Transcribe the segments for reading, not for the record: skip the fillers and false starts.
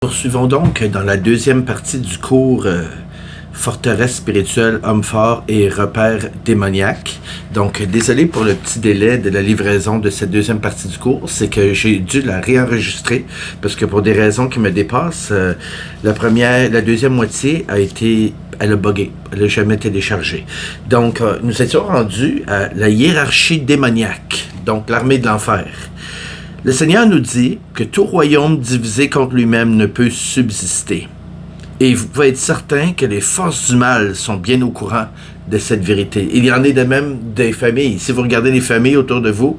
Poursuivons donc dans la deuxième partie du cours Forteresse spirituelle, homme fort et repères démoniaques. Donc, désolé pour le petit délai de la livraison de cette deuxième partie du cours, c'est que j'ai dû la réenregistrer parce que pour des raisons qui me dépassent, la deuxième moitié elle a buggé, elle n'a jamais téléchargé. Donc, nous étions rendus à la hiérarchie démoniaque, donc l'armée de l'enfer. Le Seigneur nous dit que tout royaume divisé contre lui-même ne peut subsister. Et vous pouvez être certain que les forces du mal sont bien au courant de cette vérité. Il y en est de même des familles. Si vous regardez les familles autour de vous,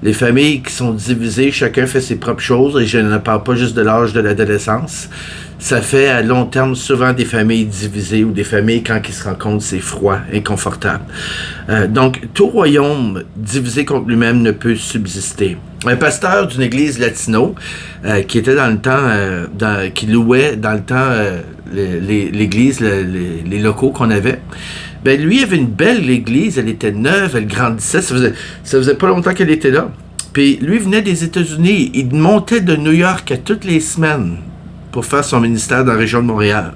les familles qui sont divisées, chacun fait ses propres choses, et je ne parle pas juste de l'âge de l'adolescence. Ça fait à long terme souvent des familles divisées ou des familles, quand ils se rencontrent, c'est froid, inconfortable. Donc, tout royaume divisé contre lui-même ne peut subsister. Un pasteur d'une église latino qui était dans le temps, qui louait dans le temps l'église, les locaux qu'on avait, ben lui avait une belle église, elle était neuve, elle grandissait, ça faisait pas longtemps qu'elle était là. Puis lui venait des États-Unis, il montait de New York à toutes les semaines pour faire son ministère dans la région de Montréal.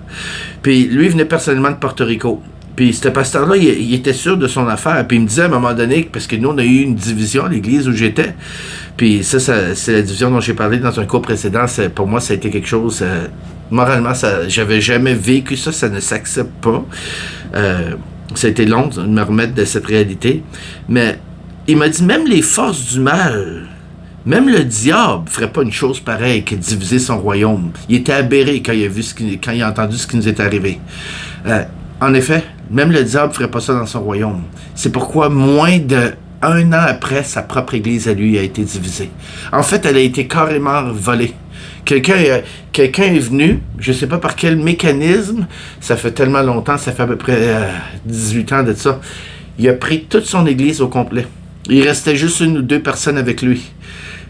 Puis lui venait personnellement de Porto Rico. Puis ce pasteur-là, il était sûr de son affaire. Puis il me disait à un moment donné, parce que nous, on a eu une division à l'église où j'étais. Puis ça c'est la division dont j'ai parlé dans un cours précédent. Pour moi, ça a été quelque chose... moralement, j'avais jamais vécu ça. Ça ne s'accepte pas. Ça a été long de me remettre de cette réalité. Mais il m'a dit, même les forces du mal... Même le diable ne ferait pas une chose pareille que diviser son royaume. Il était aberré quand il a entendu ce qui nous est arrivé. En effet, même le diable ne ferait pas ça dans son royaume. C'est pourquoi moins d'1 an après, sa propre église à lui a été divisée. En fait, elle a été carrément volée. Quelqu'un est venu, je ne sais pas par quel mécanisme, ça fait tellement longtemps, ça fait à peu près 18 ans de ça, il a pris toute son église au complet. Il restait juste 1 ou 2 personnes avec lui.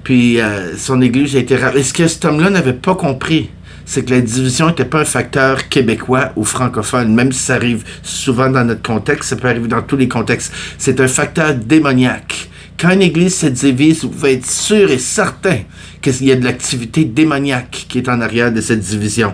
Puis son église a été... Et ce que cet homme-là n'avait pas compris, c'est que la division n'était pas un facteur québécois ou francophone, même si ça arrive souvent dans notre contexte, ça peut arriver dans tous les contextes. C'est un facteur démoniaque. Quand une église se divise, vous pouvez être sûr et certain qu'il y a de l'activité démoniaque qui est en arrière de cette division.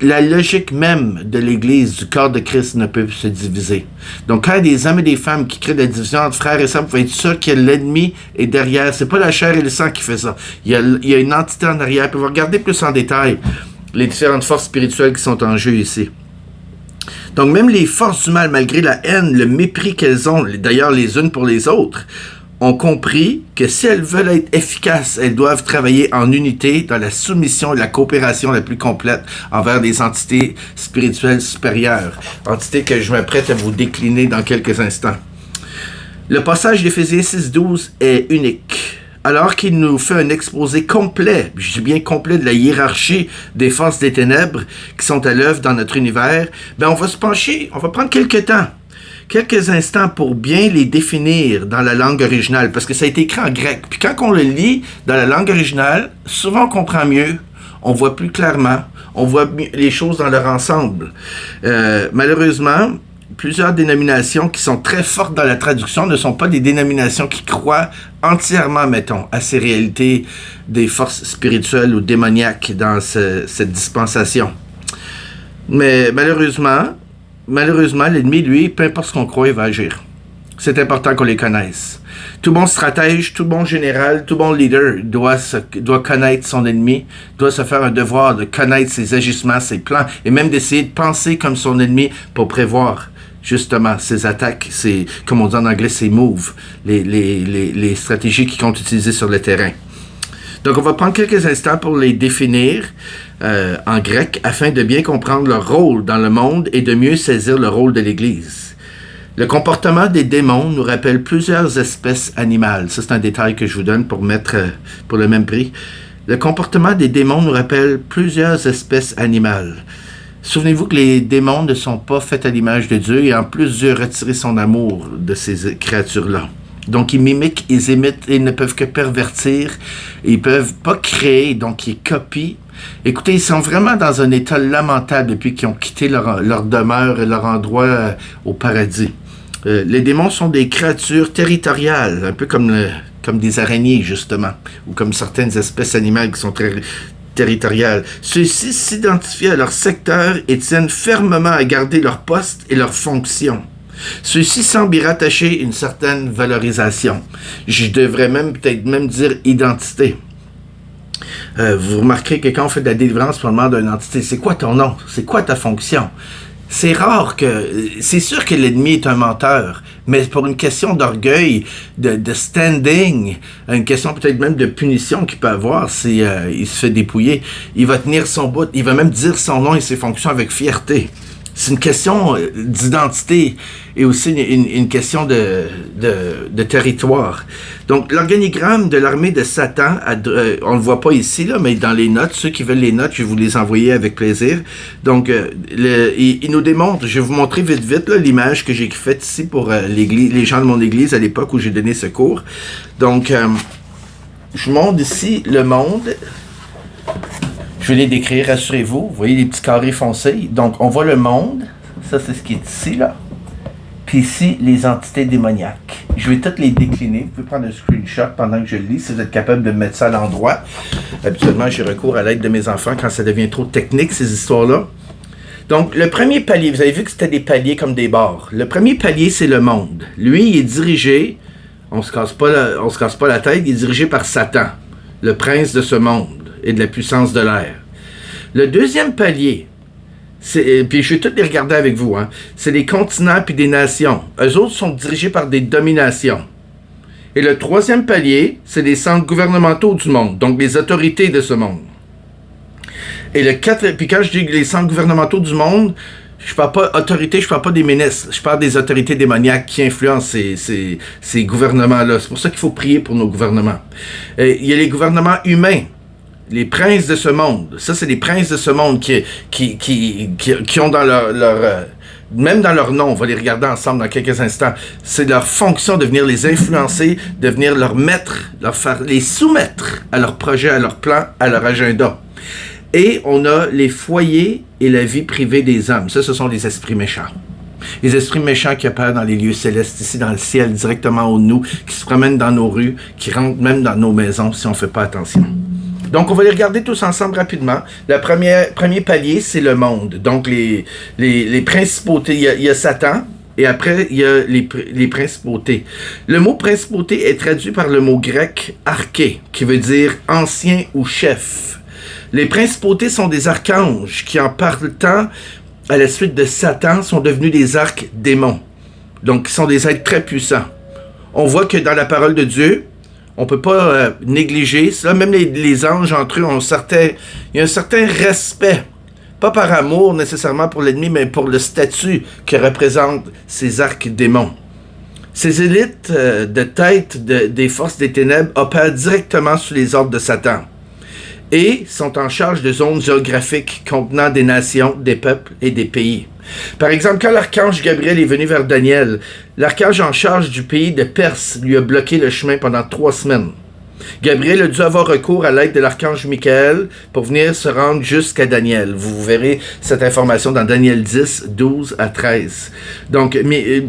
La logique même de l'église, du corps de Christ, ne peut se diviser. Donc, quand il y a des hommes et des femmes qui créent de la division entre frères et sœurs, vous pouvez être sûr que l'ennemi est derrière. C'est pas la chair et le sang qui fait ça. Il y a une entité en arrière. Puis, vous regardez plus en détail les différentes forces spirituelles qui sont en jeu ici. Donc, même les forces du mal, malgré la haine, le mépris qu'elles ont, d'ailleurs les unes pour les autres, ont compris que si elles veulent être efficaces, elles doivent travailler en unité dans la soumission et la coopération la plus complète envers des entités spirituelles supérieures. Entités que je m'apprête à vous décliner dans quelques instants. Le passage d'Éphésiens 6.12 est unique. Alors qu'il nous fait un exposé complet, je dis bien complet, de la hiérarchie des forces des ténèbres qui sont à l'œuvre dans notre univers, ben on va se pencher, on va prendre quelques instants pour bien les définir dans la langue originale, parce que ça a été écrit en grec. Puis quand on le lit dans la langue originale, souvent on comprend mieux, on voit plus clairement, on voit les choses dans leur ensemble. Malheureusement, plusieurs dénominations qui sont très fortes dans la traduction ne sont pas des dénominations qui croient entièrement, mettons, à ces réalités des forces spirituelles ou démoniaques dans cette dispensation. Mais malheureusement, l'ennemi, lui, peu importe ce qu'on croit, il va agir. C'est important qu'on les connaisse. Tout bon stratège, tout bon général, tout bon leader doit connaître son ennemi, doit se faire un devoir de connaître ses agissements, ses plans, et même d'essayer de penser comme son ennemi pour prévoir justement ses attaques, comme on dit en anglais, ses moves, les stratégies qu'ils comptent utiliser sur le terrain. Donc, on va prendre quelques instants pour les définir en grec afin de bien comprendre leur rôle dans le monde et de mieux saisir le rôle de l'Église. Le comportement des démons nous rappelle plusieurs espèces animales. Ça, c'est un détail que je vous donne pour mettre pour le même prix. Le comportement des démons nous rappelle plusieurs espèces animales. Souvenez-vous que les démons ne sont pas faits à l'image de Dieu et en plus, Dieu a retiré son amour de ces créatures-là. Donc, ils mimiquent, ils imitent, ils ne peuvent que pervertir. Ils peuvent pas créer, donc ils copient. Écoutez, ils sont vraiment dans un état lamentable depuis qu'ils ont quitté leur demeure et leur endroit au paradis. Les démons sont des créatures territoriales, un peu comme des araignées, justement, ou comme certaines espèces animales qui sont très territoriale. Ceux-ci s'identifient à leur secteur et tiennent fermement à garder leur poste et leurs fonctions. Ceux-ci semblent y rattacher une certaine valorisation. Je devrais peut-être même dire identité. Vous remarquerez que quand on fait de la délivrance, on demande à une entité, c'est quoi ton nom? C'est quoi ta fonction? C'est rare c'est sûr que l'ennemi est un menteur, mais pour une question d'orgueil, de standing, une question peut-être même de punition qu'il peut avoir si il se fait dépouiller, il va tenir son bout, il va même dire son nom et ses fonctions avec fierté. C'est une question d'identité et aussi une question de territoire. Donc, l'organigramme de l'armée de Satan, on ne le voit pas ici, là, mais dans les notes, ceux qui veulent les notes, je vais vous les envoyer avec plaisir. Donc, il nous démontre, je vais vous montrer vite là, l'image que j'ai faite ici pour les gens de mon église à l'époque où j'ai donné ce cours. Donc, je montre ici le monde. Je vais les décrire, rassurez-vous. Vous voyez les petits carrés foncés. Donc, on voit le monde. Ça, c'est ce qui est ici, là. Puis ici, les entités démoniaques. Je vais toutes les décliner. Vous pouvez prendre un screenshot pendant que je le lis, si vous êtes capable de mettre ça à l'endroit. Habituellement, j'ai recours à l'aide de mes enfants quand ça devient trop technique, ces histoires-là. Donc, le premier palier, vous avez vu que c'était des paliers comme des barres. Le premier palier, c'est le monde. Lui, il est dirigé, on se casse pas la tête, il est dirigé par Satan, le prince de ce monde et de la puissance de l'air. Le deuxième palier, puis je vais tous les regarder avec vous, c'est les continents puis des nations. Eux autres sont dirigés par des dominations. Et le troisième palier, c'est les centres gouvernementaux du monde, donc les autorités de ce monde. Et puis quand je dis les centres gouvernementaux du monde, je parle pas autorité, je parle pas des ministres, je parle des autorités démoniaques qui influencent ces gouvernements-là. C'est pour ça qu'il faut prier pour nos gouvernements. Il y a les gouvernements humains. Les princes de ce monde, ça c'est les princes de ce monde qui ont dans même dans leur nom, on va les regarder ensemble dans quelques instants, c'est leur fonction de venir les influencer, de venir les soumettre à leurs projets, à leurs plans, à leur agenda. Et on a les foyers et la vie privée des hommes. Ça, ce sont les esprits méchants. Les esprits méchants qui opèrent dans les lieux célestes, ici dans le ciel, directement au nous, qui se promènent dans nos rues, qui rentrent même dans nos maisons si on ne fait pas attention. Donc, on va les regarder tous ensemble rapidement. Le premier palier, c'est le monde. Donc, les principautés, il y a Satan, et après, il y a les principautés. Le mot principauté est traduit par le mot grec arché, qui veut dire ancien ou chef. Les principautés sont des archanges qui, en partant à la suite de Satan, sont devenus des archdémons. Donc, qui sont des êtres très puissants. On voit que dans la parole de Dieu, on ne peut pas négliger ça. Même les anges entre eux il y a un certain respect. Pas par amour nécessairement pour l'ennemi, mais pour le statut que représentent ces archdémons. Ces élites de tête des forces des ténèbres opèrent directement sous les ordres de Satan et sont en charge de zones géographiques contenant des nations, des peuples et des pays. Par exemple, quand l'archange Gabriel est venu vers Daniel, l'archange en charge du pays de Perse lui a bloqué le chemin pendant 3 semaines. Gabriel a dû avoir recours à l'aide de l'archange Michael pour venir se rendre jusqu'à Daniel. Vous verrez cette information dans Daniel 10, 12 à 13. Donc,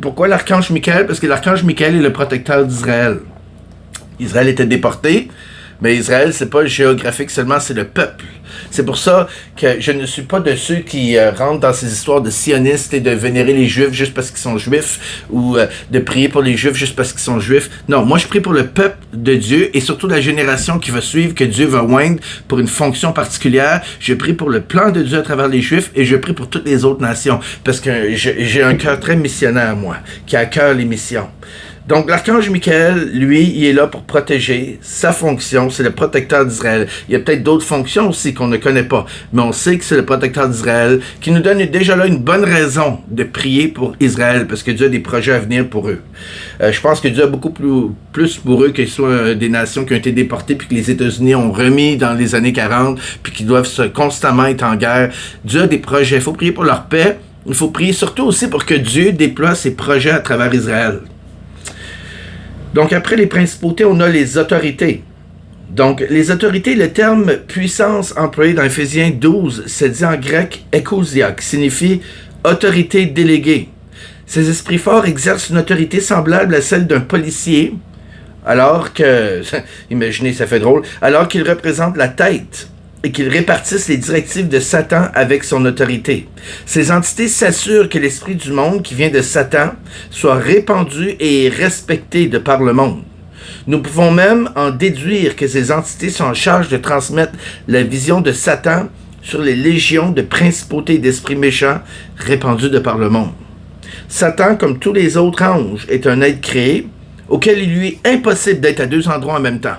pourquoi l'archange Michael? Parce que l'archange Michael est le protecteur d'Israël. Israël était déporté, mais Israël, c'est pas géographique seulement, c'est le peuple. C'est pour ça que je ne suis pas de ceux qui rentrent dans ces histoires de sionistes et de vénérer les Juifs juste parce qu'ils sont Juifs ou de prier pour les Juifs juste parce qu'ils sont Juifs. Non, moi je prie pour le peuple de Dieu et surtout la génération qui va suivre, que Dieu va oindre pour une fonction particulière. Je prie pour le plan de Dieu à travers les Juifs et je prie pour toutes les autres nations parce que j'ai un cœur très missionnaire, moi, qui a à cœur les missions. Donc, l'archange Michael, lui, il est là pour protéger. Sa fonction, c'est le protecteur d'Israël. Il y a peut-être d'autres fonctions aussi qu'on ne connaît pas, mais on sait que c'est le protecteur d'Israël qui nous donne déjà là une bonne raison de prier pour Israël, parce que Dieu a des projets à venir pour eux. Je pense que Dieu a beaucoup plus pour eux que ce soit des nations qui ont été déportées puis que les États-Unis ont remis dans les années 40 puis qui doivent constamment être en guerre. Dieu a des projets. Il faut prier pour leur paix. Il faut prier surtout aussi pour que Dieu déploie ses projets à travers Israël. Donc, après les principautés, on a les autorités. Donc, les autorités, le terme puissance employé dans Éphésiens 12, c'est dit en grec ekousia, qui signifie autorité déléguée. Ces esprits forts exercent une autorité semblable à celle d'un policier, alors que, imaginez, ça fait drôle, alors qu'ils représentent la tête et qu'ils répartissent les directives de Satan avec son autorité. Ces entités s'assurent que l'esprit du monde qui vient de Satan soit répandu et respecté de par le monde. Nous pouvons même en déduire que ces entités sont en charge de transmettre la vision de Satan sur les légions de principautés et d'esprits méchants répandus de par le monde. Satan, comme tous les autres anges, est un être créé auquel il lui est impossible d'être à deux endroits en même temps.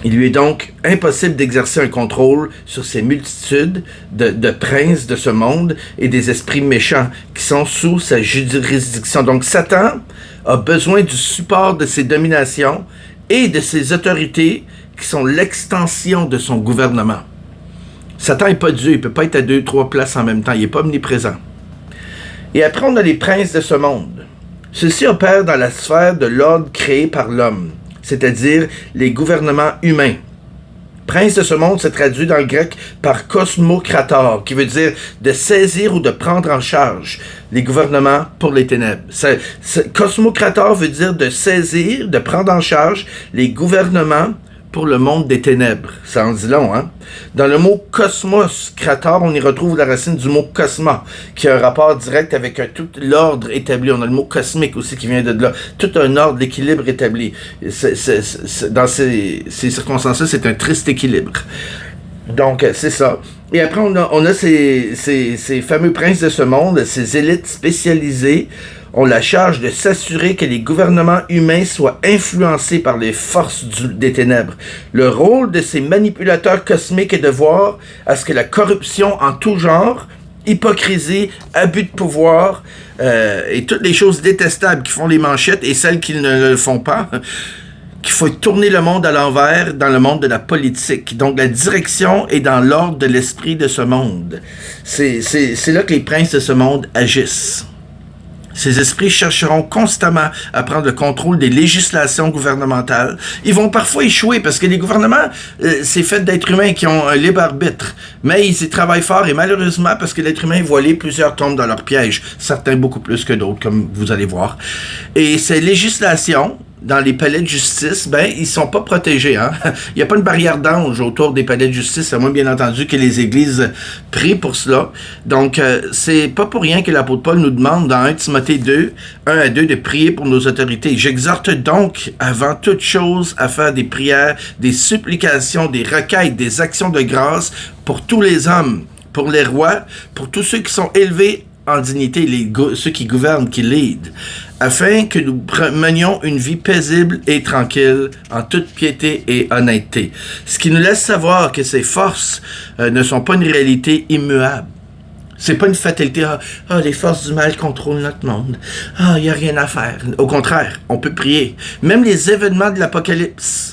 Il lui est donc impossible d'exercer un contrôle sur ces multitudes de princes de ce monde et des esprits méchants qui sont sous sa juridiction. Donc Satan a besoin du support de ses dominations et de ses autorités qui sont l'extension de son gouvernement. Satan n'est pas Dieu, il ne peut pas être à 2-3 places en même temps, il n'est pas omniprésent. Et après, on a les princes de ce monde. Ceux-ci opèrent dans la sphère de l'ordre créé par l'homme, c'est-à-dire les gouvernements humains. Prince de ce monde se traduit dans le grec par kosmokrator, qui veut dire de saisir ou de prendre en charge les gouvernements pour les ténèbres. Kosmokrator veut dire de saisir, de prendre en charge les gouvernements pour le monde des ténèbres. Ça en dit long, hein? Dans le mot cosmos, krator, on y retrouve la racine du mot cosma, qui a un rapport direct avec tout l'ordre établi. On a le mot cosmique aussi qui vient de là. Tout un ordre, l'équilibre établi. Dans ces circonstances-là, c'est un triste équilibre. Donc, c'est ça. Et après, on a ces fameux princes de ce monde, ces élites spécialisées, ont la charge de s'assurer que les gouvernements humains soient influencés par les forces des ténèbres. Le rôle de ces manipulateurs cosmiques est de voir à ce que la corruption en tout genre, hypocrisie, abus de pouvoir et toutes les choses détestables qui font les manchettes et celles qui ne le font pas, qu'il faut tourner le monde à l'envers dans le monde de la politique. Donc la direction est dans l'ordre de l'esprit de ce monde. C'est là que les princes de ce monde agissent. Ces esprits chercheront constamment à prendre le contrôle des législations gouvernementales. Ils vont parfois échouer parce que les gouvernements, c'est fait d'êtres humains qui ont un libre arbitre. Mais ils y travaillent fort et malheureusement, parce que l'être humain est voilé, plusieurs tombent dans leur piège. Certains beaucoup plus que d'autres, comme vous allez voir. Et ces législations, dans les palais de justice, ben, ils sont pas protégés, hein. Il n'y a pas une barrière d'ange autour des palais de justice, à moins, bien entendu, que les églises prient pour cela. Donc, c'est pas pour rien que l'apôtre Paul nous demande, dans 1 Timothée 2, 1 à 2, de prier pour nos autorités. J'exhorte donc, avant toute chose, à faire des prières, des supplications, des requêtes, des actions de grâce pour tous les hommes, pour les rois, pour tous ceux qui sont élevés en dignité, ceux qui gouvernent, qui lead, afin que nous menions une vie paisible et tranquille, en toute piété et honnêteté. Ce qui nous laisse savoir que ces forces ne sont pas une réalité immuable. C'est pas une fatalité. Les forces du mal contrôlent notre monde. Il n'y a rien à faire. Au contraire, on peut prier. Même les événements de l'Apocalypse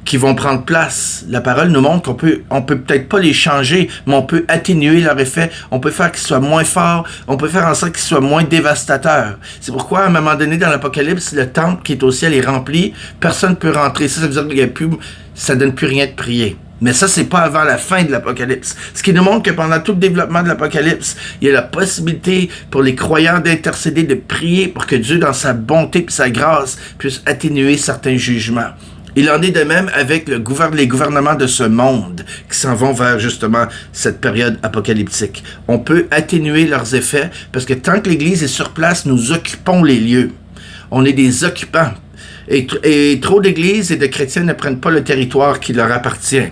qui vont prendre place. La parole nous montre on peut peut-être pas les changer, mais on peut atténuer leur effet, on peut faire qu'ils soient moins forts, on peut faire en sorte qu'ils soient moins dévastateurs. C'est pourquoi, à un moment donné, dans l'Apocalypse, le temple qui est au ciel est rempli, personne ne peut rentrer. Ça veut dire qu'il ça donne plus rien de prier. Mais ça, c'est pas avant la fin de l'Apocalypse. Ce qui nous montre que pendant tout le développement de l'Apocalypse, il y a la possibilité pour les croyants d'intercéder, de prier pour que Dieu, dans sa bonté et sa grâce, puisse atténuer certains jugements. Il en est de même avec les gouvernements de ce monde qui s'en vont vers justement cette période apocalyptique. On peut atténuer leurs effets parce que tant que l'Église est sur place, nous occupons les lieux. On est des occupants. Et trop d'Églises et de chrétiens ne prennent pas le territoire qui leur appartient.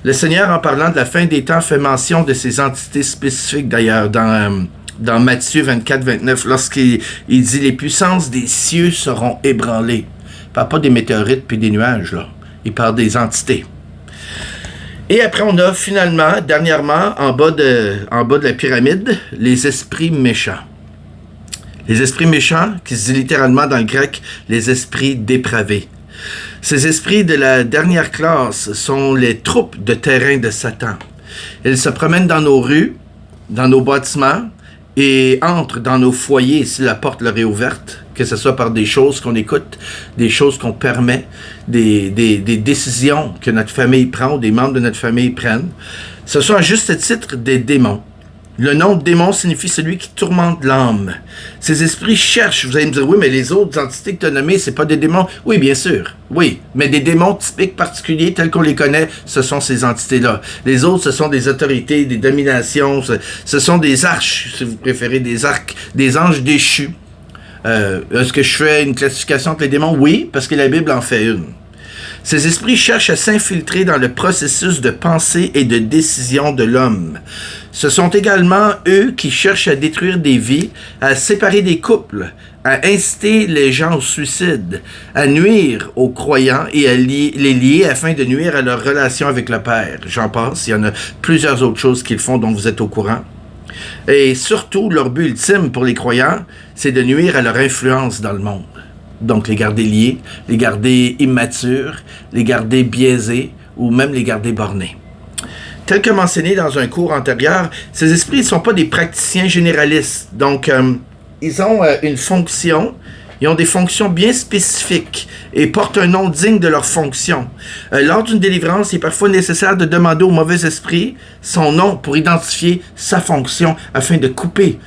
Le Seigneur, en parlant de la fin des temps, fait mention de ces entités spécifiques d'ailleurs dans Matthieu 24-29, lorsqu'il dit « Les puissances des cieux seront ébranlées ». Il ne parle pas des météorites puis des nuages, là. Il parle des entités. Et après, on a finalement, dernièrement, en bas de la pyramide, les esprits méchants. Les esprits méchants, qui se dit littéralement dans le grec, les esprits dépravés. Ces esprits de la dernière classe sont les troupes de terrain de Satan. Ils se promènent dans nos rues, dans nos bâtiments, et entrent dans nos foyers si la porte leur est ouverte, que ce soit par des choses qu'on écoute, des choses qu'on permet, des décisions que notre famille prend ou des membres de notre famille prennent. Ce sont à juste titre des démons. Le nom de démon signifie celui qui tourmente l'âme. Ces esprits cherchent. Vous allez me dire, oui, mais les autres entités que tu as nommées, c'est pas des démons. Oui, bien sûr. Oui, mais des démons typiques particuliers, tels qu'on les connaît, ce sont ces entités-là. Les autres, ce sont des autorités, des dominations, ce sont des arches, si vous préférez, des arcs, des anges déchus. Est-ce que je fais une classification entre les démons? Oui, parce que la Bible en fait une. Ces esprits cherchent à s'infiltrer dans le processus de pensée et de décision de l'homme. Ce sont également eux qui cherchent à détruire des vies, à séparer des couples, à inciter les gens au suicide, à nuire aux croyants et à les lier afin de nuire à leur relation avec le Père. J'en passe, il y en a plusieurs autres choses qu'ils font dont vous êtes au courant. Et surtout, leur but ultime pour les croyants, c'est de nuire à leur influence dans le monde. Donc, les garder liés, les garder immatures, les garder biaisés ou même les garder bornés. Tel que mentionné dans un cours antérieur, ces esprits ne sont pas des praticiens généralistes. Donc, ils ont une fonction, ils ont des fonctions bien spécifiques et portent un nom digne de leur fonction. Lors d'une délivrance, il est parfois nécessaire de demander au mauvais esprit son nom pour identifier sa fonction afin de couper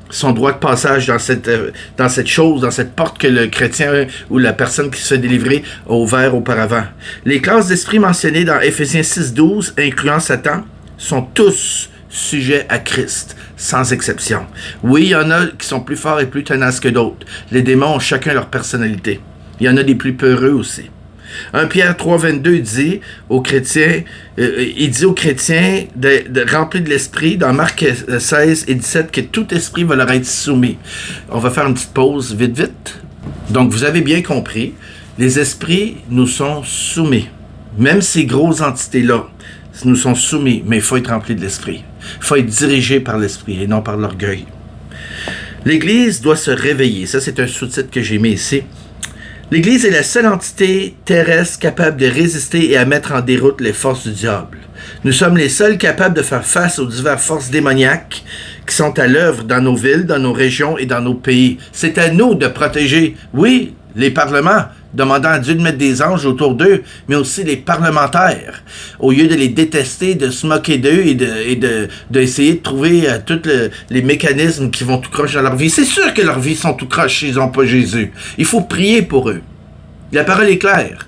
son droit de passage dans cette chose, dans cette porte que le chrétien ou la personne qui se fait délivrer a ouvert auparavant. Les classes d'esprit mentionnées dans Éphésiens 6:12, incluant Satan, sont tous sujets à Christ, sans exception. Oui, il y en a qui sont plus forts et plus tenaces que d'autres. Les démons ont chacun leur personnalité. Il y en a des plus peureux aussi. 1 Pierre 3:22 dit aux chrétiens, remplis de l'esprit, dans Marc 16 et 17, que tout esprit va leur être soumis. On va faire une petite pause vite. Donc, vous avez bien compris, les esprits nous sont soumis. Même ces grosses entités-là nous sont soumis, mais il faut être rempli de l'esprit. Il faut être dirigé par l'esprit et non par l'orgueil. L'Église doit se réveiller. Ça, c'est un sous-titre que j'ai mis ici. L'Église est la seule entité terrestre capable de résister et à mettre en déroute les forces du diable. Nous sommes les seuls capables de faire face aux diverses forces démoniaques qui sont à l'œuvre dans nos villes, dans nos régions et dans nos pays. C'est à nous de protéger, oui, les parlements, demandant à Dieu de mettre des anges autour d'eux, mais aussi les parlementaires, au lieu de les détester, de se moquer d'eux et d'essayer de trouver tous les mécanismes qui vont tout croche dans leur vie. C'est sûr que leurs vies sont tout croche s'ils n'ont pas Jésus. Il faut prier pour eux. La parole est claire.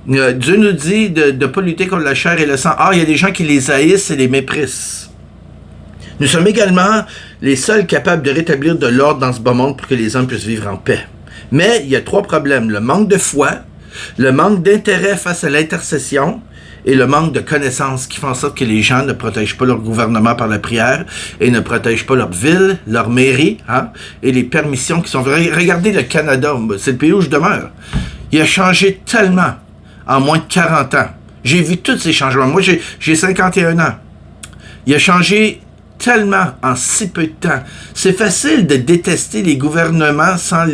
Dieu nous dit de ne pas lutter contre la chair et le sang. Ah, il y a des gens qui les haïssent et les méprisent. Nous sommes également les seuls capables de rétablir de l'ordre dans ce bas monde pour que les hommes puissent vivre en paix. Mais il y a 3 problèmes. Le manque de foi, le manque d'intérêt face à l'intercession et le manque de connaissances qui font en sorte que les gens ne protègent pas leur gouvernement par la prière et ne protègent pas leur ville, leur mairie, et les permissions qui sont... Regardez le Canada, c'est le pays où je demeure. Il a changé tellement en moins de 40 ans. J'ai vu tous ces changements. Moi, j'ai 51 ans. Il a changé tellement en si peu de temps. C'est facile de détester les gouvernements sans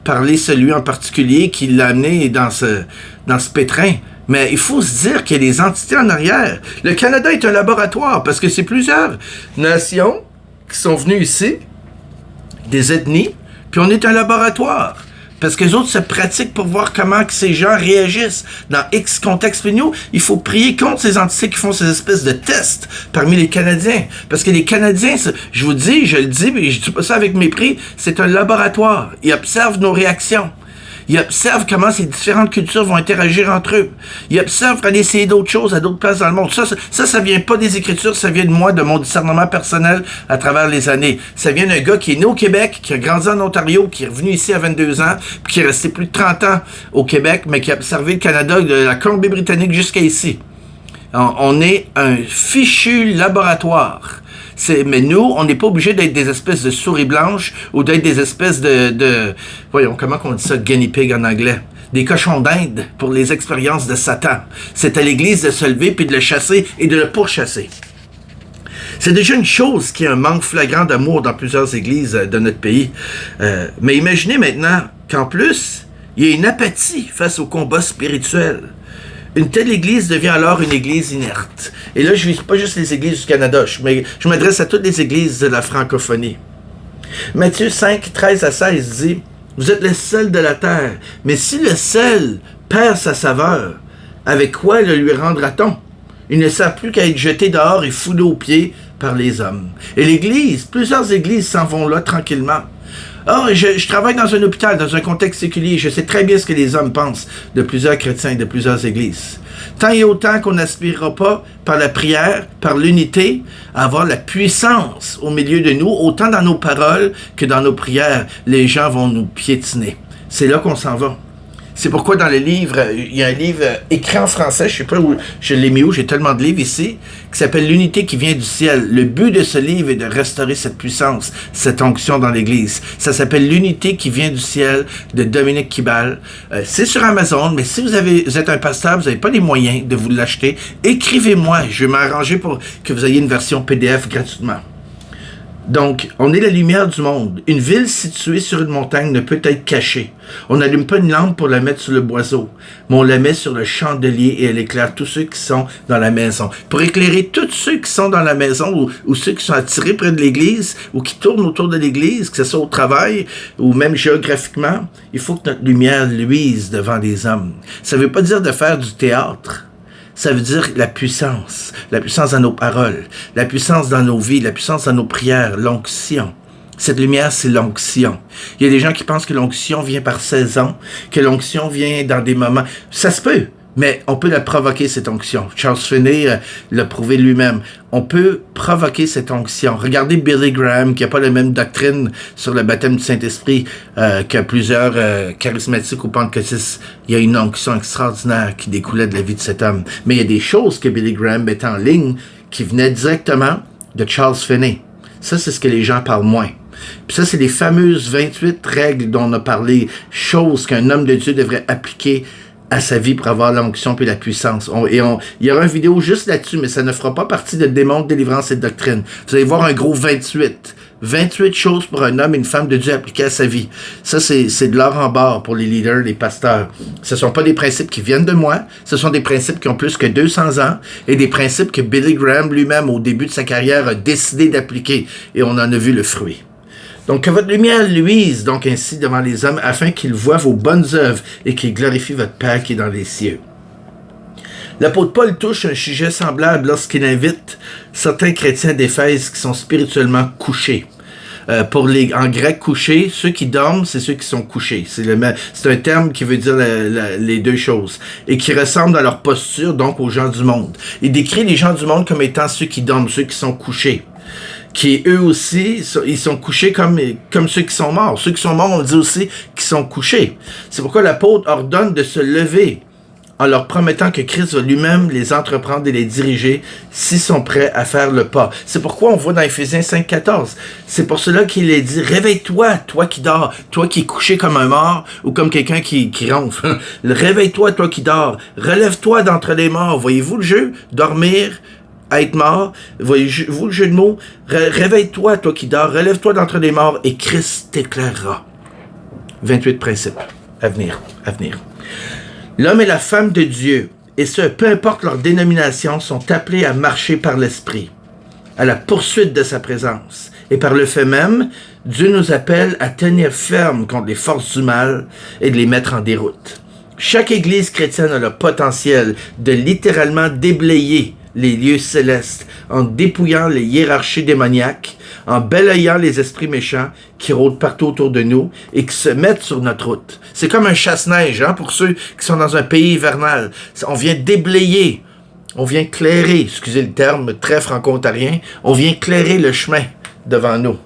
parler celui en particulier qui l'a amené dans ce pétrin. Mais il faut se dire qu'il y a des entités en arrière. Le Canada est un laboratoire parce que c'est plusieurs nations qui sont venues ici, des ethnies, puis on est un laboratoire. Parce que les autres se pratiquent pour voir comment que ces gens réagissent dans X contexte. Mais nous, il faut prier contre ces entités qui font ces espèces de tests parmi les Canadiens. Parce que les Canadiens, je vous dis, je le dis, mais je dis pas ça avec mépris, c'est un laboratoire. Ils observent nos réactions. Ils observent comment ces différentes cultures vont interagir entre eux. Ils observent aller essayer d'autres choses à d'autres places dans le monde. Ça vient pas des Écritures, ça vient de moi, de mon discernement personnel à travers les années. Ça vient d'un gars qui est né au Québec, qui a grandi en Ontario, qui est revenu ici à 22 ans, puis qui est resté plus de 30 ans au Québec, mais qui a observé le Canada, de la Colombie-Britannique jusqu'à ici. On est un fichu laboratoire. Mais nous, on n'est pas obligé d'être des espèces de souris blanches ou d'être des espèces voyons, comment on dit ça, guinea pig en anglais? Des cochons d'Inde pour les expériences de Satan. C'est à l'Église de se lever puis de le chasser et de le pourchasser. C'est déjà une chose qu'il y a un manque flagrant d'amour dans plusieurs églises de notre pays. Mais imaginez maintenant qu'en plus, il y a une apathie face au combat spirituel. Une telle église devient alors une église inerte. Et là, je ne vise pas juste les églises du Canada, je m'adresse à toutes les églises de la francophonie. Matthieu 5, 13 à 16 dit, « Vous êtes le sel de la terre, mais si le sel perd sa saveur, avec quoi le lui rendra-t-on? Il ne sert plus qu'à être jeté dehors et foulé aux pieds par les hommes. Et l'Église, plusieurs églises s'en vont là tranquillement. Oh, je travaille dans un hôpital, dans un contexte séculier. Je sais très bien ce que les hommes pensent de plusieurs chrétiens et de plusieurs églises. Tant et autant qu'on n'aspirera pas, par la prière, par l'unité, à avoir la puissance au milieu de nous, autant dans nos paroles que dans nos prières, les gens vont nous piétiner. C'est là qu'on s'en va. C'est pourquoi dans le livre, il y a un livre écrit en français, je ne sais pas où je l'ai mis où, j'ai tellement de livres ici, qui s'appelle L'unité qui vient du ciel. Le but de ce livre est de restaurer cette puissance, cette onction dans l'Église. Ça s'appelle L'unité qui vient du ciel de Dominique Kibal. C'est sur Amazon, mais si vous êtes un pasteur, vous n'avez pas les moyens de vous l'acheter, écrivez-moi, je vais m'arranger pour que vous ayez une version PDF gratuitement. Donc, on est la lumière du monde. Une ville située sur une montagne ne peut être cachée. On n'allume pas une lampe pour la mettre sur le boiseau, mais on la met sur le chandelier et elle éclaire tous ceux qui sont dans la maison. Pour éclairer tous ceux qui sont dans la maison ou ceux qui sont attirés près de l'église ou qui tournent autour de l'église, que ce soit au travail ou même géographiquement, il faut que notre lumière luise devant les hommes. Ça ne veut pas dire de faire du théâtre. Ça veut dire la puissance dans nos paroles, la puissance dans nos vies, la puissance dans nos prières, l'onction. Cette lumière, c'est l'onction. Il y a des gens qui pensent que l'onction vient par saison, que l'onction vient dans des moments. Ça se peut, mais on peut la provoquer, cette onction. Charles Finney l'a prouvé lui-même. On peut provoquer cette onction. Regardez Billy Graham, qui n'a pas la même doctrine sur le baptême du Saint-Esprit que plusieurs charismatiques ou pentecôtistes. Il y a une onction extraordinaire qui découlait de la vie de cet homme. Mais il y a des choses que Billy Graham mettait en ligne qui venaient directement de Charles Finney. Ça, c'est ce que les gens parlent moins. Puis ça, c'est les fameuses 28 règles dont on a parlé, choses qu'un homme de Dieu devrait appliquer à sa vie pour avoir l'onction et la puissance. Il y aura une vidéo juste là-dessus, mais ça ne fera pas partie de démon, délivrance et de doctrine. Vous allez voir un gros 28. 28 choses pour un homme et une femme de Dieu appliquées à sa vie. Ça, c'est de l'or en barre pour les leaders, les pasteurs. Ce ne sont pas des principes qui viennent de moi. Ce sont des principes qui ont plus que 200 ans et des principes que Billy Graham lui-même, au début de sa carrière, a décidé d'appliquer. Et on en a vu le fruit. Donc, que votre lumière luise donc ainsi devant les hommes, afin qu'ils voient vos bonnes œuvres et qu'ils glorifient votre Père qui est dans les cieux. L'apôtre Paul touche un sujet semblable lorsqu'il invite certains chrétiens d'Éphèse qui sont spirituellement couchés. En grec, couché, ceux qui dorment, c'est ceux qui sont couchés. C'est un terme qui veut dire les deux choses. Et qui ressemble dans leur posture, donc, aux gens du monde. Il décrit les gens du monde comme étant ceux qui dorment, ceux qui sont couchés. Qui, eux aussi, ils sont couchés comme ceux qui sont morts. Ceux qui sont morts, on dit aussi qu'ils sont couchés. C'est pourquoi l'apôtre ordonne de se lever en leur promettant que Christ va lui-même les entreprendre et les diriger s'ils sont prêts à faire le pas. C'est pourquoi on voit dans Éphésiens 5,14. C'est pour cela qu'il est dit, réveille-toi, toi qui dors, toi qui es couché comme un mort ou comme quelqu'un qui ronfle. Réveille-toi, toi qui dors. Relève-toi d'entre les morts. Voyez-vous le jeu? Dormir, être mort, voyez-vous le jeu de mots? Réveille-toi, toi qui dors, relève-toi d'entre les morts et Christ t'éclairera. 28 principes à venir. L'homme et la femme de Dieu, et ce, peu importe leur dénomination, sont appelés à marcher par l'Esprit, à la poursuite de sa présence. Et par le fait même, Dieu nous appelle à tenir ferme contre les forces du mal et de les mettre en déroute. Chaque église chrétienne a le potentiel de littéralement déblayer les lieux célestes en dépouillant les hiérarchies démoniaques, en balayant les esprits méchants qui rôdent partout autour de nous et qui se mettent sur notre route. C'est comme un chasse-neige pour ceux qui sont dans un pays hivernal. On vient déblayer, on vient clairer, excusez le terme très franco-ontarien, on vient clairer le chemin devant nous.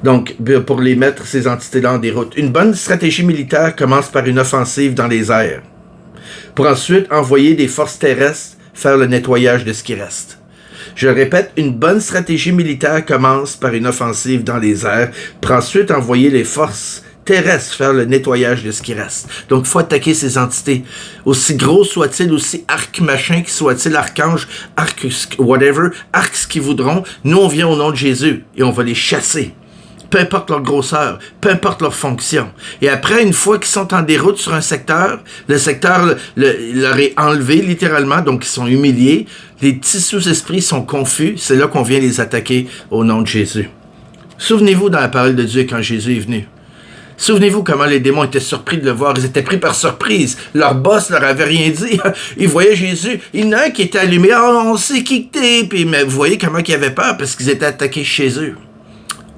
Donc, pour les mettre, ces entités-là en déroute. Une bonne stratégie militaire commence par une offensive dans les airs, pour ensuite envoyer des forces terrestres faire le nettoyage de ce qui reste. Je le répète, une bonne stratégie militaire commence par une offensive dans les airs, pour ensuite envoyer les forces terrestres faire le nettoyage de ce qui reste. Donc, il faut attaquer ces entités. Aussi gros soit-il, aussi arc-machin qui soit-il, archange, arc, whatever, arc ce qu'ils voudront, nous, on vient au nom de Jésus et on va les chasser. Peu importe leur grosseur, peu importe leur fonction. Et après, une fois qu'ils sont en déroute sur un secteur, le secteur leur est enlevé littéralement, donc ils sont humiliés. Les petits sous-esprits sont confus. C'est là qu'on vient les attaquer au nom de Jésus. Souvenez-vous dans la parole de Dieu quand Jésus est venu. Souvenez-vous comment les démons étaient surpris de le voir. Ils étaient pris par surprise. Leur boss leur avait rien dit. Ils voyaient Jésus. Il y en a un qui était allumé. « Oh, on sait qui que t'es. » Puis, mais vous voyez comment ils avaient peur parce qu'ils étaient attaqués chez eux.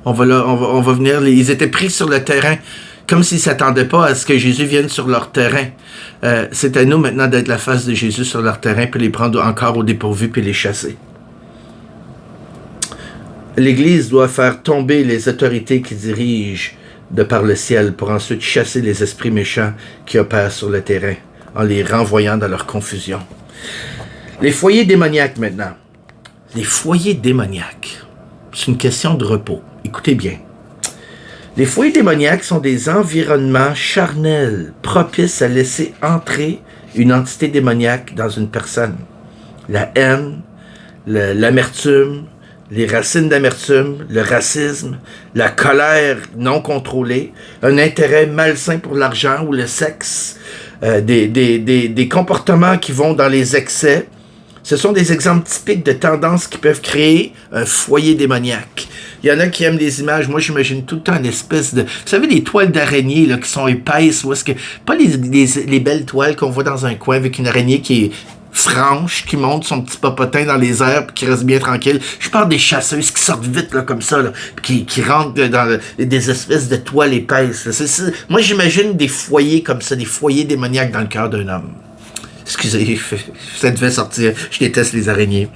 On va venir. Ils étaient pris sur le terrain comme s'ils ne s'attendaient pas à ce que Jésus vienne sur leur terrain. C'est à nous maintenant d'être la face de Jésus sur leur terrain puis les prendre encore au dépourvu puis les chasser. L'Église doit faire tomber les autorités qui dirigent de par le ciel pour ensuite chasser les esprits méchants qui opèrent sur le terrain en les renvoyant dans leur confusion. Les foyers démoniaques maintenant. Les foyers démoniaques. C'est une question de repos. Écoutez bien. Les foyers démoniaques sont des environnements charnels propices à laisser entrer une entité démoniaque dans une personne. La haine, l'amertume, les racines d'amertume, le racisme, la colère non contrôlée, un intérêt malsain pour l'argent ou le sexe, des comportements qui vont dans les excès. Ce sont des exemples typiques de tendances qui peuvent créer un foyer démoniaque. Il y en a qui aiment les images. Moi, j'imagine tout le temps une espèce de... Vous savez, les toiles d'araignée là, qui sont épaisses, ou est-ce que... Pas les belles toiles qu'on voit dans un coin avec une araignée qui est franche, qui monte son petit popotin dans les airs puis qui reste bien tranquille. Je parle des chasseuses qui sortent vite là comme ça, là, qui rentrent dans des espèces de toiles épaisses. Moi, j'imagine des foyers comme ça, des foyers démoniaques dans le cœur d'un homme. Excusez, ça devait sortir. Je déteste les araignées.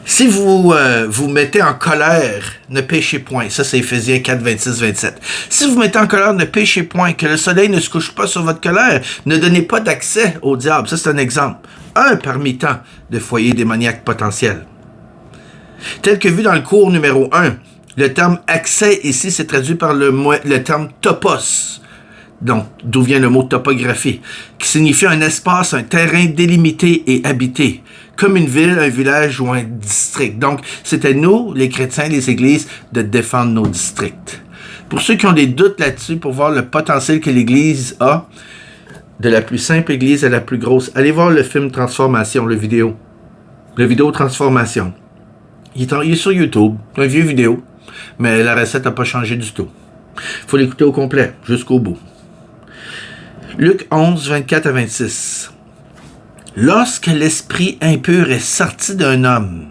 Si vous vous mettez en colère, ne péchez point. Ça, c'est Éphésiens 4, 26, 27. Si vous mettez en colère, ne péchez point. Que le soleil ne se couche pas sur votre colère. Ne donnez pas d'accès au diable. Ça, c'est un exemple. Un parmi tant de foyers démoniaques potentiels. Tel que vu dans le cours numéro 1, le terme accès ici, c'est traduit par le terme topos. Donc, d'où vient le mot topographie, qui signifie un espace, un terrain délimité et habité, comme une ville, un village ou un district. Donc, c'est à nous, les chrétiens, les églises, de défendre nos districts. Pour ceux qui ont des doutes là-dessus, pour voir le potentiel que l'Église a, de la plus simple Église à la plus grosse, allez voir le film Transformation, le vidéo Transformation. Il est sur YouTube, un vieux vidéo, mais la recette n'a pas changé du tout. Il faut l'écouter au complet, jusqu'au bout. Luc 11, 24 à 26. Lorsque l'esprit impur est sorti d'un homme,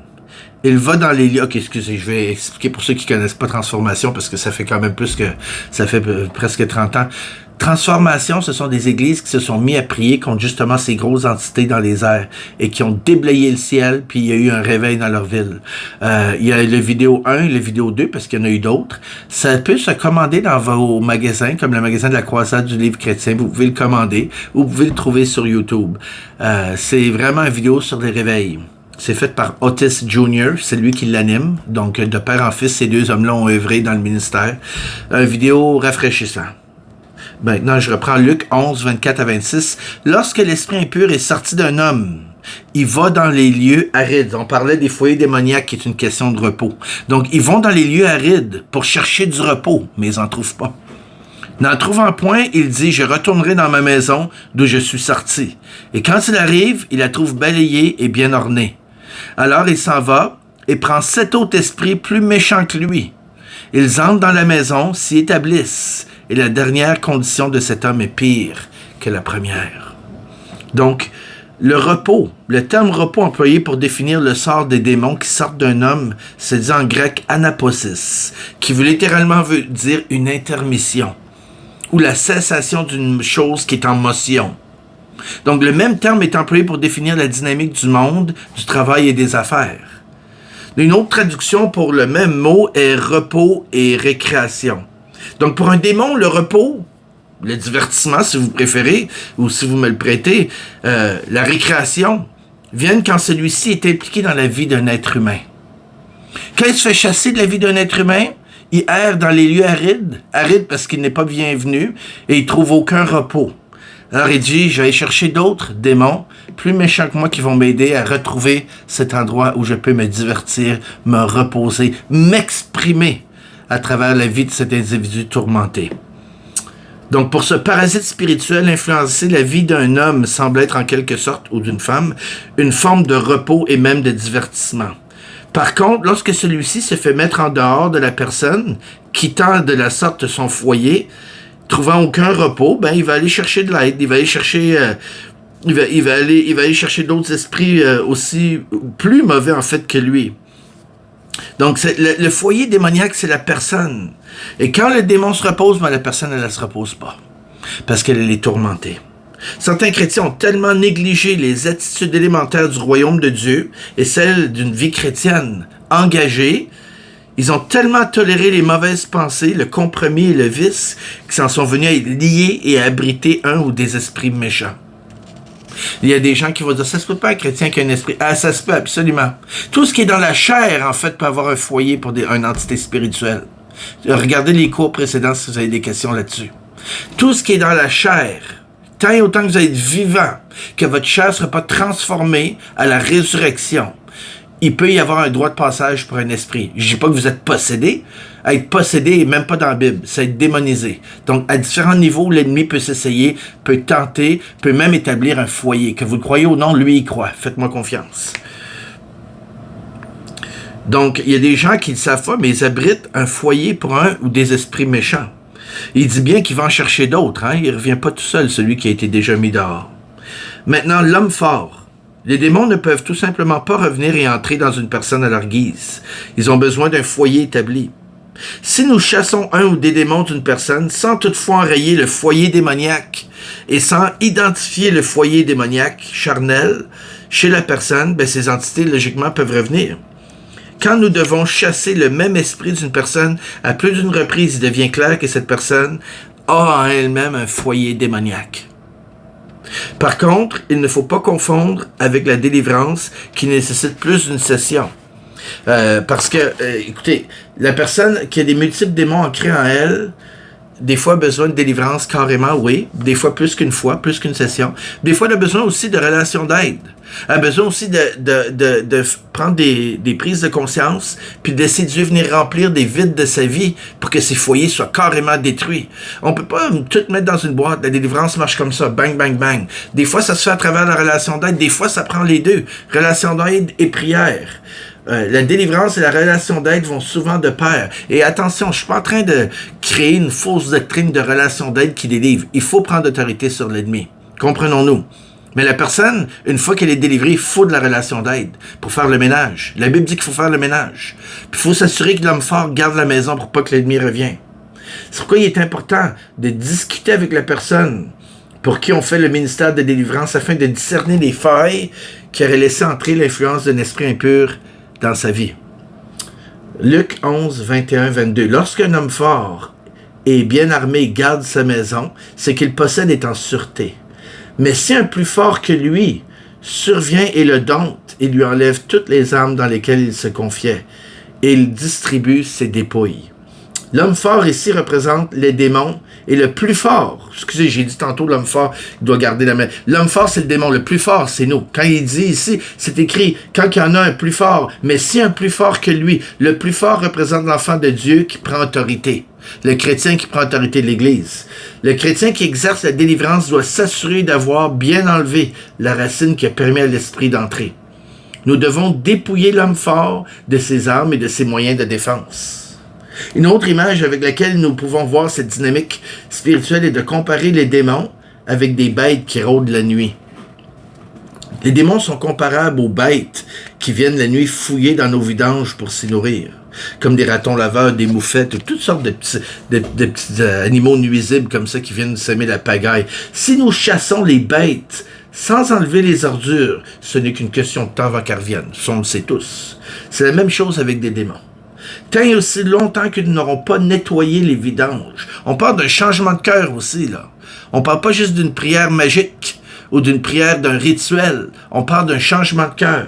il va dans les lieux... Ok, excusez, je vais expliquer pour ceux qui ne connaissent pas Transformation, parce que ça fait quand même ça fait presque 30 ans. Transformation, ce sont des églises qui se sont mis à prier contre justement ces grosses entités dans les airs et qui ont déblayé le ciel, puis il y a eu un réveil dans leur ville. Il y a le vidéo 1 et le vidéo 2, parce qu'il y en a eu d'autres. Ça peut se commander dans vos magasins, comme le magasin de la Croisade du Livre chrétien. Vous pouvez le commander ou vous pouvez le trouver sur YouTube. C'est vraiment une vidéo sur les réveils. C'est fait par Otis Jr., c'est lui qui l'anime. Donc, de père en fils, ces deux hommes-là ont œuvré dans le ministère. Une vidéo rafraîchissante. Maintenant, je reprends Luc 11, 24 à 26. Lorsque l'esprit impur est sorti d'un homme, il va dans les lieux arides. On parlait des foyers démoniaques qui est une question de repos. Donc, ils vont dans les lieux arides pour chercher du repos, mais ils n'en trouvent pas. N'en trouvant point, il dit, je retournerai dans ma maison d'où je suis sorti. Et quand il arrive, il la trouve balayée et bien ornée. Alors il s'en va et prend 7 autres esprits plus méchants que lui. Ils entrent dans la maison, s'y établissent. Et la dernière condition de cet homme est pire que la première. Donc, le repos, le terme repos employé pour définir le sort des démons qui sortent d'un homme, c'est dit en grec anaposis, qui veut littéralement dire une intermission, ou la cessation d'une chose qui est en motion. Donc, le même terme est employé pour définir la dynamique du monde, du travail et des affaires. Une autre traduction pour le même mot est repos et récréation. Donc, pour un démon, le repos, le divertissement, si vous préférez, ou si vous me le prêtez, la récréation, viennent quand celui-ci est impliqué dans la vie d'un être humain. Quand il se fait chasser de la vie d'un être humain, il erre dans les lieux arides parce qu'il n'est pas bienvenu, et il ne trouve aucun repos. Alors il dit, je vais aller chercher d'autres démons, plus méchants que moi, qui vont m'aider à retrouver cet endroit où je peux me divertir, me reposer, m'exprimer à travers la vie de cet individu tourmenté. Donc, pour ce parasite spirituel, influencer la vie d'un homme semble être en quelque sorte, ou d'une femme, une forme de repos et même de divertissement. Par contre, lorsque celui-ci se fait mettre en dehors de la personne, quittant de la sorte son foyer, trouvant aucun repos, ben il va aller chercher de l'aide, il va aller chercher il va aller chercher d'autres esprits aussi plus mauvais en fait que lui. Donc le foyer démoniaque, c'est la personne. Et quand le démon se repose, ben la personne elle se repose pas parce qu'elle est tourmentée. Certains chrétiens ont tellement négligé les attitudes élémentaires du royaume de Dieu et celles d'une vie chrétienne engagée. Ils ont tellement toléré les mauvaises pensées, le compromis et le vice qu'ils en sont venus à lier et à abriter un ou des esprits méchants. Il y a des gens qui vont dire, ça se peut pas un chrétien qui a un esprit. Ah, ça se peut absolument. Tout ce qui est dans la chair, en fait, peut avoir un foyer pour une entité spirituelle. Regardez les cours précédents si vous avez des questions là-dessus. Tout ce qui est dans la chair, tant et autant que vous êtes vivant, que votre chair ne sera pas transformée à la résurrection, il peut y avoir un droit de passage pour un esprit. Je ne dis pas que vous êtes possédé. Être possédé n'est même pas dans la Bible. C'est être démonisé. Donc, à différents niveaux, l'ennemi peut s'essayer, peut tenter, peut même établir un foyer. Que vous le croyez ou non, lui, il croit. Faites-moi confiance. Donc, il y a des gens qui ne le savent pas, mais ils abritent un foyer pour un ou des esprits méchants. Il dit bien qu'il va en chercher d'autres. Hein? Il ne revient pas tout seul, celui qui a été déjà mis dehors. Maintenant, l'homme fort. Les démons ne peuvent tout simplement pas revenir et entrer dans une personne à leur guise. Ils ont besoin d'un foyer établi. Si nous chassons un ou des démons d'une personne sans toutefois enrayer le foyer démoniaque et sans identifier le foyer démoniaque charnel chez la personne, ben ces entités logiquement peuvent revenir. Quand nous devons chasser le même esprit d'une personne à plus d'une reprise, il devient clair que cette personne a en elle-même un foyer démoniaque. Par contre, il ne faut pas confondre avec la délivrance qui nécessite plus d'une session. Parce que, écoutez, la personne qui a des multiples démons ancrés en elle, des fois a besoin de délivrance carrément, oui. Des fois plus qu'une fois, plus qu'une session. Des fois, elle a besoin aussi de relations d'aide. Elle a besoin aussi de prendre des prises de conscience, puis de laisser Dieu venir remplir des vides de sa vie pour que ses foyers soient carrément détruits. On peut pas tout mettre dans une boîte. La délivrance marche comme ça, bang, bang, bang. Des fois, ça se fait à travers la relation d'aide. Des fois, ça prend les deux. Relation d'aide et prière. La délivrance et la relation d'aide vont souvent de pair. Et attention, je ne suis pas en train de créer une fausse doctrine de relation d'aide qui délivre. Il faut prendre autorité sur l'ennemi. Comprenons-nous. Mais la personne, une fois qu'elle est délivrée, il faut de la relation d'aide pour faire le ménage. La Bible dit qu'il faut faire le ménage. Puis il faut s'assurer que l'homme fort garde la maison pour pas que l'ennemi revienne. C'est pourquoi il est important de discuter avec la personne pour qui on fait le ministère de délivrance afin de discerner les failles qui auraient laissé entrer l'influence d'un esprit impur dans sa vie. Luc 11, 21, 22. Lorsqu'un homme fort et bien armé garde sa maison, ce qu'il possède est en sûreté. Mais si un plus fort que lui survient et le dompte, il lui enlève toutes les armes dans lesquelles il se confiait, et il distribue ses dépouilles. L'homme fort ici représente les démons et le plus fort. Excusez, j'ai dit tantôt l'homme fort doit garder la main. L'homme fort, c'est le démon. Le plus fort, c'est nous. Quand il dit ici, c'est écrit, quand il y en a un plus fort, mais si un plus fort que lui, le plus fort représente l'enfant de Dieu qui prend autorité. Le chrétien qui prend autorité de l'Église. Le chrétien qui exerce la délivrance doit s'assurer d'avoir bien enlevé la racine qui a permis à l'esprit d'entrer. Nous devons dépouiller l'homme fort de ses armes et de ses moyens de défense. Une autre image avec laquelle nous pouvons voir cette dynamique spirituelle est de comparer les démons avec des bêtes qui rôdent la nuit. Les démons sont comparables aux bêtes qui viennent la nuit fouiller dans nos vidanges pour s'y nourrir, comme des ratons laveurs, des moufettes, toutes sortes de petits animaux nuisibles comme ça qui viennent semer la pagaille. Si nous chassons les bêtes sans enlever les ordures, ce n'est qu'une question de temps avant qu'elles reviennent. Ça, on le sait tous. C'est la même chose avec des démons. Tant et aussi longtemps que nous n'aurons pas nettoyé les vidanges. On parle d'un changement de cœur aussi, là. On parle pas juste d'une prière magique ou d'une prière d'un rituel. On parle d'un changement de cœur.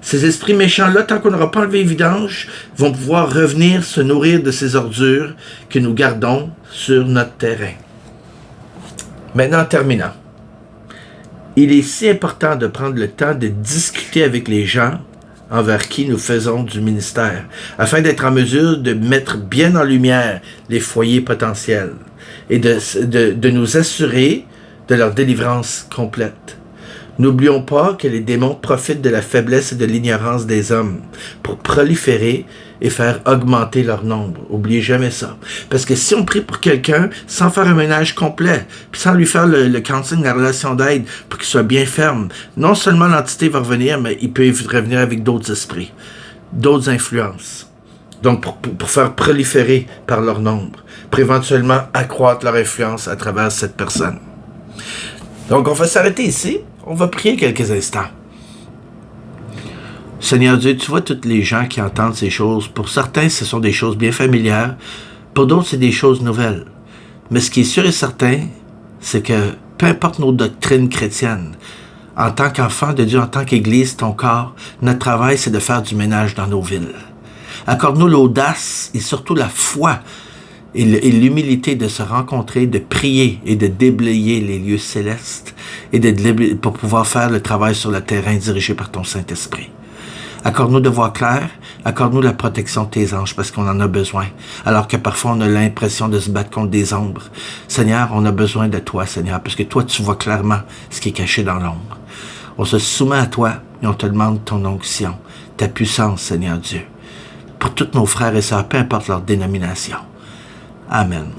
Ces esprits méchants-là, tant qu'on n'aura pas enlevé les vidanges, vont pouvoir revenir se nourrir de ces ordures que nous gardons sur notre terrain. Maintenant, en terminant, il est si important de prendre le temps de discuter avec les gens envers qui nous faisons du ministère, afin d'être en mesure de mettre bien en lumière les foyers potentiels et de nous assurer de leur délivrance complète. N'oublions pas que les démons profitent de la faiblesse et de l'ignorance des hommes pour proliférer et faire augmenter leur nombre. Oubliez jamais ça. Parce que si on prie pour quelqu'un sans faire un ménage complet, puis sans lui faire le counseling, la relation d'aide, pour qu'il soit bien ferme, non seulement l'entité va revenir, mais il peut revenir avec d'autres esprits, d'autres influences. Donc, pour faire proliférer par leur nombre, pour éventuellement accroître leur influence à travers cette personne. Donc, on va s'arrêter ici. On va prier quelques instants. Seigneur Dieu, tu vois toutes les gens qui entendent ces choses. Pour certains, ce sont des choses bien familières. Pour d'autres, c'est des choses nouvelles. Mais ce qui est sûr et certain, c'est que peu importe nos doctrines chrétiennes, en tant qu'enfant de Dieu, en tant qu'Église, ton corps, notre travail, c'est de faire du ménage dans nos villes. Accorde-nous l'audace et surtout la foi et l'humilité de se rencontrer, de prier et de déblayer les lieux célestes et pour pouvoir faire le travail sur le terrain dirigé par ton Saint-Esprit. Accorde-nous de voir clair, accorde-nous la protection de tes anges parce qu'on en a besoin, alors que parfois on a l'impression de se battre contre des ombres. Seigneur, on a besoin de toi, Seigneur, parce que toi, tu vois clairement ce qui est caché dans l'ombre. On se soumet à toi et on te demande ton onction, ta puissance, Seigneur Dieu, pour tous nos frères et sœurs, peu importe leur dénomination. Amen.